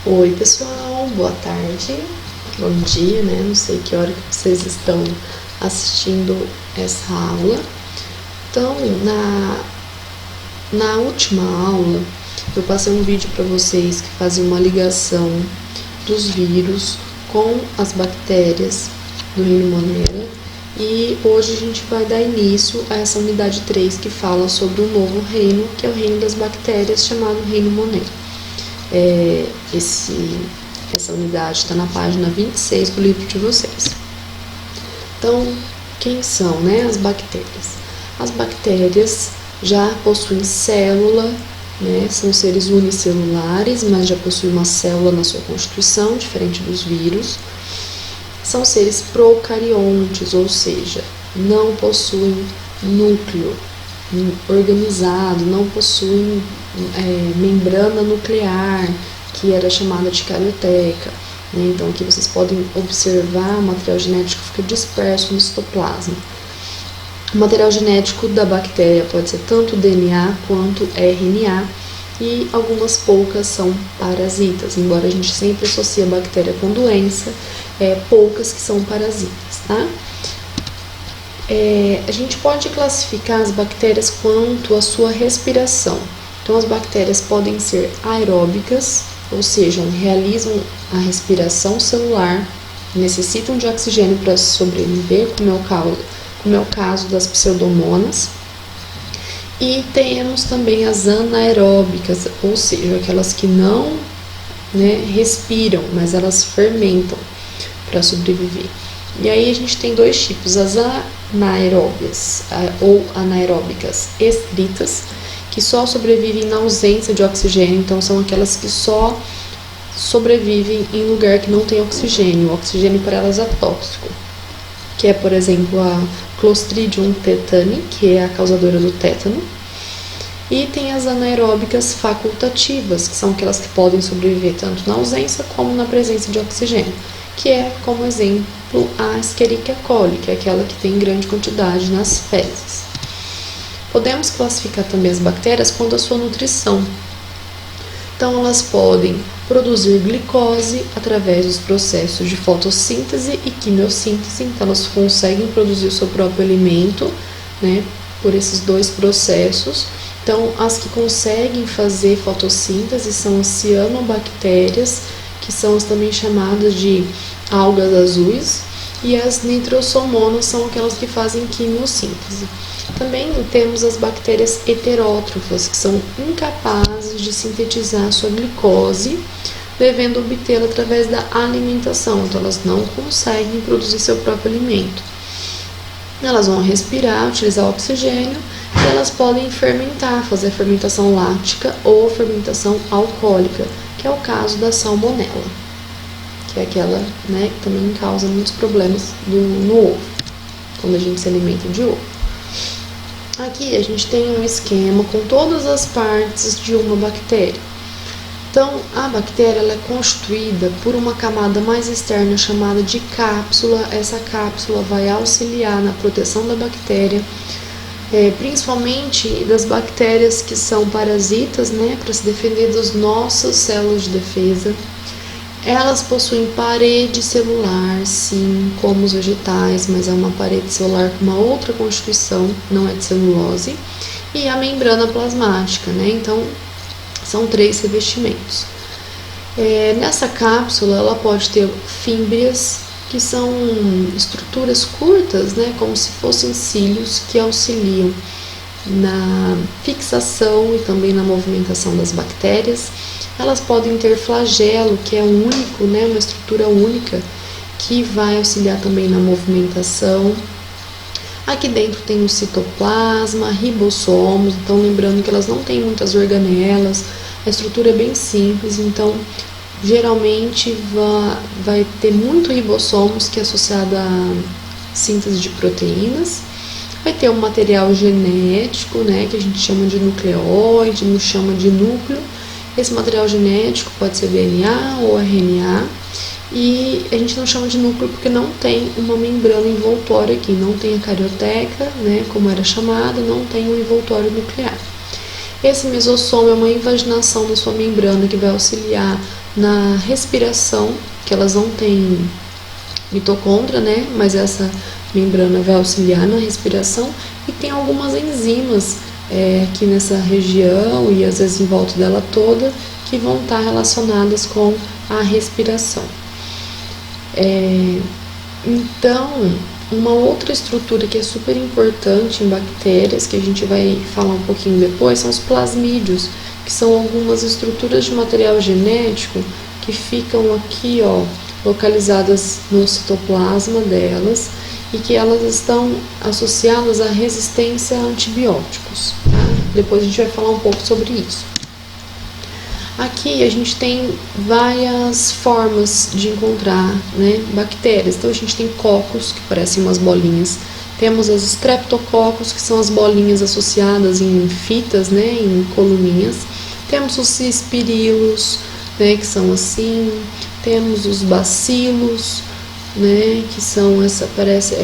Oi pessoal, boa tarde, bom dia, né? Não sei que hora que vocês estão assistindo essa aula. Então, na última aula, eu passei um vídeo para vocês que fazia uma ligação dos vírus com as bactérias do reino Monera. E hoje a gente vai dar início a essa unidade 3 que fala sobre um novo reino, que é o reino das bactérias, chamado reino Monera. Essa unidade está na página 26 do livro de vocês. Então, quem são, né, as bactérias? As bactérias já possuem célula, né, são seres unicelulares, mas já possuem uma célula na sua constituição, diferente dos vírus. São seres procariontes, ou seja, não possuem núcleo organizado, não possuem membrana nuclear, que era chamada de carioteca. Né? Então aqui vocês podem observar o material genético fica disperso no citoplasma. O material genético da bactéria pode ser tanto DNA quanto RNA, e algumas poucas são parasitas, embora a gente sempre associe a bactéria com doença, poucas que são parasitas, tá? A gente pode classificar as bactérias quanto à sua respiração. Então, as bactérias podem ser aeróbicas, ou seja, realizam a respiração celular, necessitam de oxigênio para sobreviver, como é o caso das pseudomonas. E temos também as anaeróbicas, ou seja, aquelas que não, respiram, mas elas fermentam para sobreviver. E aí a gente tem dois tipos, as anaeróbias ou anaeróbicas estritas, que só sobrevivem na ausência de oxigênio, então são aquelas que só sobrevivem em lugar que não tem oxigênio. O oxigênio para elas é tóxico, que é, por exemplo, a Clostridium tetani, que é a causadora do tétano. E tem as anaeróbicas facultativas, que são aquelas que podem sobreviver tanto na ausência como na presença de oxigênio, que é, como exemplo, a Escherichia coli, que é aquela que tem grande quantidade nas fezes. Podemos classificar também as bactérias quanto à sua nutrição. Então, elas podem produzir glicose através dos processos de fotossíntese e quimiossíntese. Então, elas conseguem produzir o seu próprio alimento, por esses dois processos. Então, as que conseguem fazer fotossíntese são as cianobactérias, que são as também chamadas de algas azuis, e as nitrosomonas são aquelas que fazem quimiossíntese. Também temos as bactérias heterótrofas, que são incapazes de sintetizar a sua glicose, devendo obtê-la através da alimentação, então elas não conseguem produzir seu próprio alimento. Elas vão respirar, utilizar oxigênio, e elas podem fermentar, fazer fermentação láctica ou fermentação alcoólica, que é o caso da salmonela, que é aquela, que também causa muitos problemas no ovo, quando a gente se alimenta de ovo. Aqui a gente tem um esquema com todas as partes de uma bactéria. Então, a bactéria ela é constituída por uma camada mais externa chamada de cápsula. Essa cápsula vai auxiliar na proteção da bactéria, principalmente das bactérias que são parasitas, para se defender das nossas células de defesa. Elas possuem parede celular, sim, como os vegetais, mas é uma parede celular com uma outra constituição, não é de celulose, e a membrana plasmática, Então, são 3 revestimentos. Nessa cápsula, ela pode ter fímbrias, que são estruturas curtas, como se fossem cílios, que auxiliam na fixação e também na movimentação das bactérias. Elas podem ter flagelo, que é único, uma estrutura única, que vai auxiliar também na movimentação. Aqui dentro tem o citoplasma, ribossomos, então lembrando que elas não têm muitas organelas, a estrutura é bem simples, então geralmente vai ter muito ribossomos, que é associado à síntese de proteínas. Vai ter um material genético, que a gente chama de nucleóide, não chama de núcleo. Esse material genético pode ser DNA ou RNA, e a gente não chama de núcleo porque não tem uma membrana envoltória aqui, não tem a carioteca, como era chamada, não tem um envoltório nuclear. Esse mesossomo é uma invaginação da sua membrana que vai auxiliar na respiração, que elas não têm mitocôndria, né? Mas essa membrana vai auxiliar na respiração, e tem algumas enzimas aqui nessa região e às vezes em volta dela toda, que vão estar relacionadas com a respiração. Então, uma outra estrutura que é super importante em bactérias, que a gente vai falar um pouquinho depois, são os plasmídios, que são algumas estruturas de material genético que ficam aqui, ó, localizadas no citoplasma delas, e que elas estão associadas à resistência a antibióticos, tá? Depois a gente vai falar um pouco sobre isso. Aqui a gente tem várias formas de encontrar, né, bactérias. Então a gente tem cocos, que parecem umas bolinhas. Temos as streptococcus, que são as bolinhas associadas em fitas, né, em coluninhas. Temos os espirillos, né, que são assim. Temos os bacilos, né, que são parece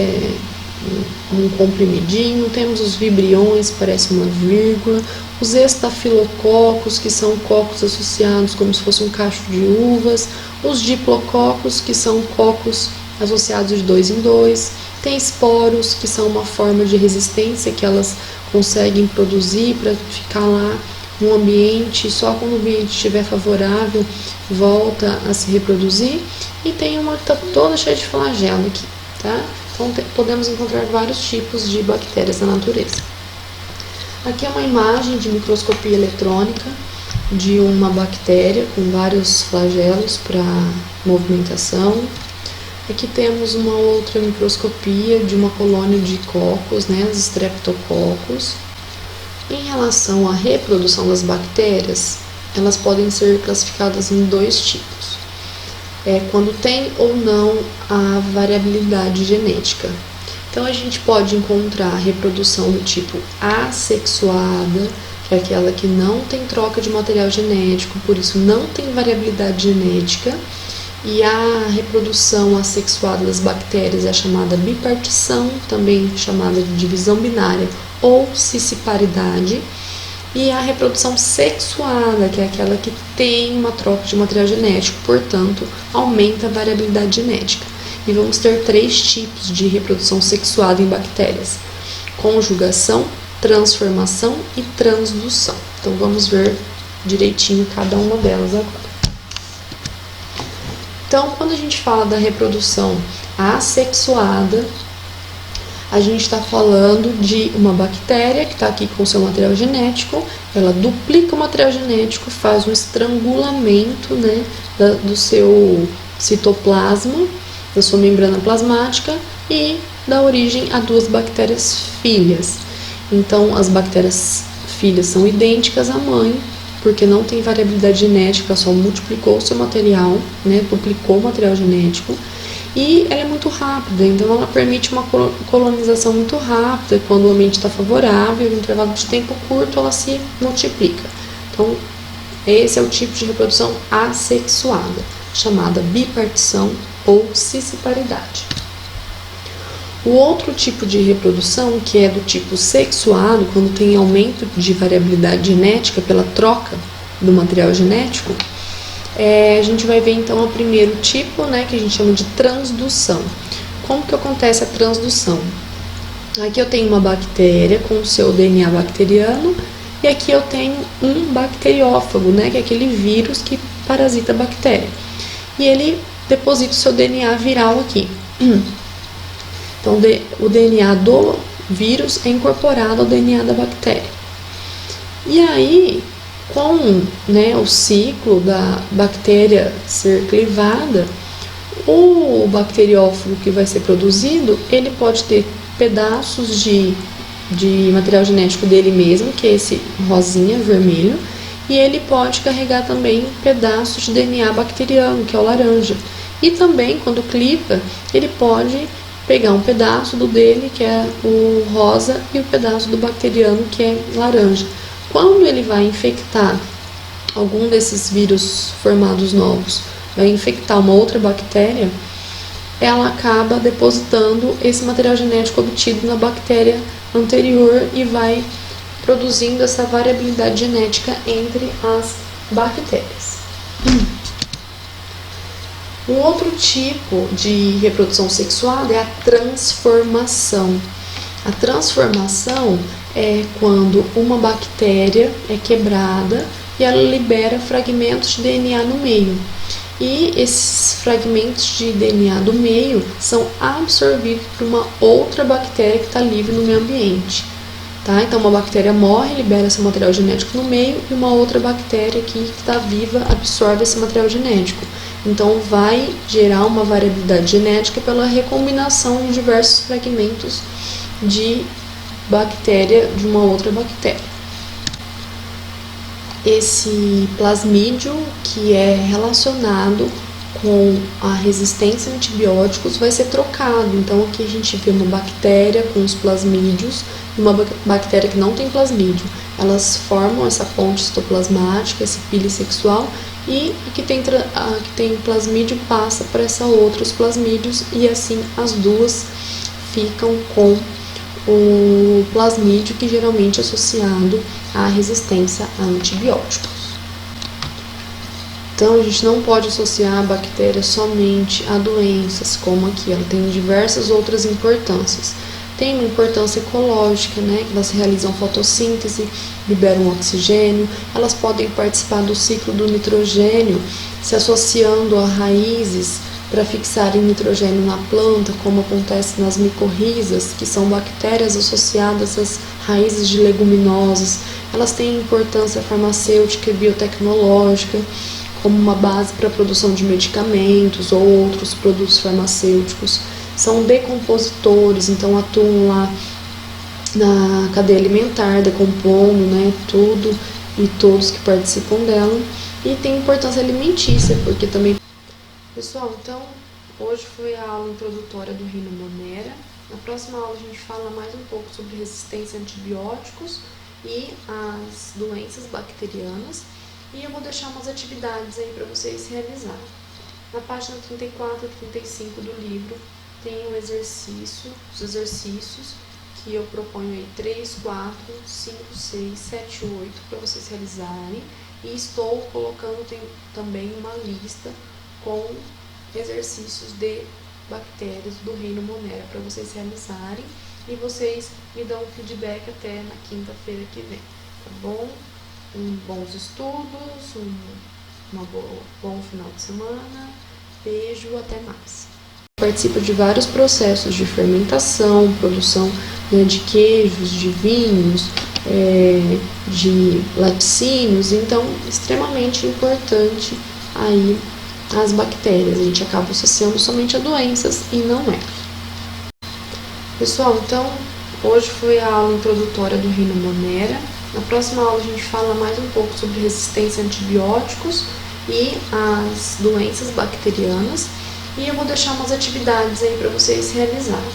um comprimidinho. Temos os vibriões, parece uma vírgula. Os estafilococos, que são cocos associados como se fosse um cacho de uvas. Os diplococos, que são cocos associados de 2 em 2. Tem esporos, que são uma forma de resistência que elas conseguem produzir para ficar lá no ambiente, só quando o ambiente estiver favorável volta a se reproduzir. E tem uma que está toda cheia de flagelo aqui, tá? Então podemos encontrar vários tipos de bactérias na natureza. Aqui é uma imagem de microscopia eletrônica de uma bactéria com vários flagelos para movimentação. Aqui temos uma outra microscopia de uma colônia de cocos, né, os streptococcus. Em relação à reprodução das bactérias, elas podem ser classificadas em 2 tipos. Quando tem ou não a variabilidade genética. Então a gente pode encontrar a reprodução do tipo assexuada, que é aquela que não tem troca de material genético, por isso não tem variabilidade genética. E a reprodução assexuada das bactérias é a chamada bipartição, também chamada de divisão binária ou cisciparidade. E a reprodução sexuada, que é aquela que tem uma troca de material genético, portanto, aumenta a variabilidade genética. E vamos ter 3 tipos de reprodução sexuada em bactérias: conjugação, transformação e transdução. Então vamos ver direitinho cada uma delas agora. Então, quando a gente fala da reprodução assexuada, a gente está falando de uma bactéria que está aqui com seu material genético, ela duplica o material genético, faz um estrangulamento, né, do seu citoplasma, da sua membrana plasmática, e dá origem a 2 bactérias filhas. Então, as bactérias filhas são idênticas à mãe, porque não tem variabilidade genética, só multiplicou o seu material, né, duplicou o material genético, e ela é muito rápida, então ela permite uma colonização muito rápida. Quando o ambiente está favorável, em intervalo de tempo curto, ela se multiplica. Então, esse é o tipo de reprodução assexuada, chamada bipartição ou cisciparidade. O outro tipo de reprodução, que é do tipo sexuado, quando tem aumento de variabilidade genética pela troca do material genético, a gente vai ver então o primeiro tipo, né, que a gente chama de transdução. Como que acontece a transdução? Aqui eu tenho uma bactéria com o seu DNA bacteriano, e aqui eu tenho um bacteriófago, né, que é aquele vírus que parasita a bactéria. E ele deposita o seu DNA viral aqui. Então, o DNA do vírus é incorporado ao DNA da bactéria. E aí, com, né, o ciclo da bactéria ser clivada, o bacteriófago que vai ser produzido, ele pode ter pedaços de material genético dele mesmo, que é esse rosinha, vermelho, e ele pode carregar também pedaços de DNA bacteriano, que é o laranja. E também, quando cliva, ele pode pegar um pedaço do dele, que é o rosa, e o pedaço do bacteriano, que é laranja. Quando ele vai infectar algum desses vírus formados novos, vai infectar uma outra bactéria, ela acaba depositando esse material genético obtido na bactéria anterior e vai produzindo essa variabilidade genética entre as bactérias. Um outro tipo de reprodução sexuada é a transformação. A transformação é quando uma bactéria é quebrada e ela libera fragmentos de DNA no meio. E esses fragmentos de DNA do meio são absorvidos por uma outra bactéria que está livre no meio ambiente. Tá? Então, uma bactéria morre, libera esse material genético no meio, e uma outra bactéria que está viva absorve esse material genético. Então, vai gerar uma variabilidade genética pela recombinação de diversos fragmentos de bactéria de uma outra bactéria. Esse plasmídio, que é relacionado com a resistência a antibióticos, vai ser trocado. Então, aqui a gente vê uma bactéria com os plasmídios e uma bactéria que não tem plasmídio. Elas formam essa ponte citoplasmática, esse pile sexual, e a que tem plasmídio passa para essa outra os plasmídios, e assim as duas ficam com o plasmídio, que geralmente é associado à resistência a antibióticos. Então, a gente não pode associar a bactéria somente a doenças, como aqui, ela tem diversas outras importâncias. Tem uma importância ecológica, né? Elas realizam fotossíntese, liberam oxigênio, elas podem participar do ciclo do nitrogênio, se associando a raízes para fixarem nitrogênio na planta, como acontece nas micorrizas, que são bactérias associadas às raízes de leguminosas. Elas têm importância farmacêutica e biotecnológica, como uma base para a produção de medicamentos ou outros produtos farmacêuticos. São decompositores, então atuam lá na cadeia alimentar, decompondo, né, tudo e todos que participam dela. E tem importância alimentícia, porque também... Pessoal, então, hoje foi a aula introdutória do reino Monera. Na próxima aula a gente fala mais um pouco sobre resistência a antibióticos e as doenças bacterianas. E eu vou deixar umas atividades aí para vocês realizarem. Na página 34 e 35 do livro tem um exercício, os exercícios que eu proponho aí 3, 4, 5, 6, 7, 8 para vocês realizarem. E estou colocando também uma lista com exercícios de bactérias do reino Monera para vocês realizarem, e vocês me dão um feedback até na quinta-feira que vem, tá bom? Bons estudos, bom final de semana, beijo, até mais. Participa de vários processos de fermentação, produção, né, de queijos, de vinhos, de laticínios, então extremamente importante aí as bactérias. A gente acaba associando somente a doenças e não é. Pessoal, então hoje foi a aula introdutória do reino Monera. Na próxima aula a gente fala mais um pouco sobre resistência a antibióticos e as doenças bacterianas, e eu vou deixar umas atividades aí para vocês realizarem.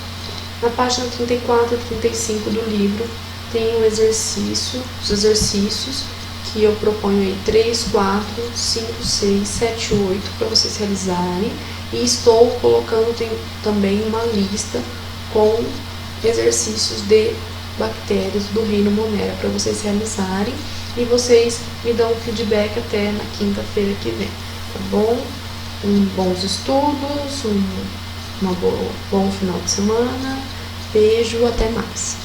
Na página 34 e 35 do livro tem um exercício, os exercícios que eu proponho aí 3, 4, 5, 6, 7, 8 para vocês realizarem, e estou colocando também uma lista com exercícios de bactérias do reino Monera para vocês realizarem, e vocês me dão um feedback até na quinta-feira que vem, tá bom? Bons estudos, bom final de semana, beijo, até mais.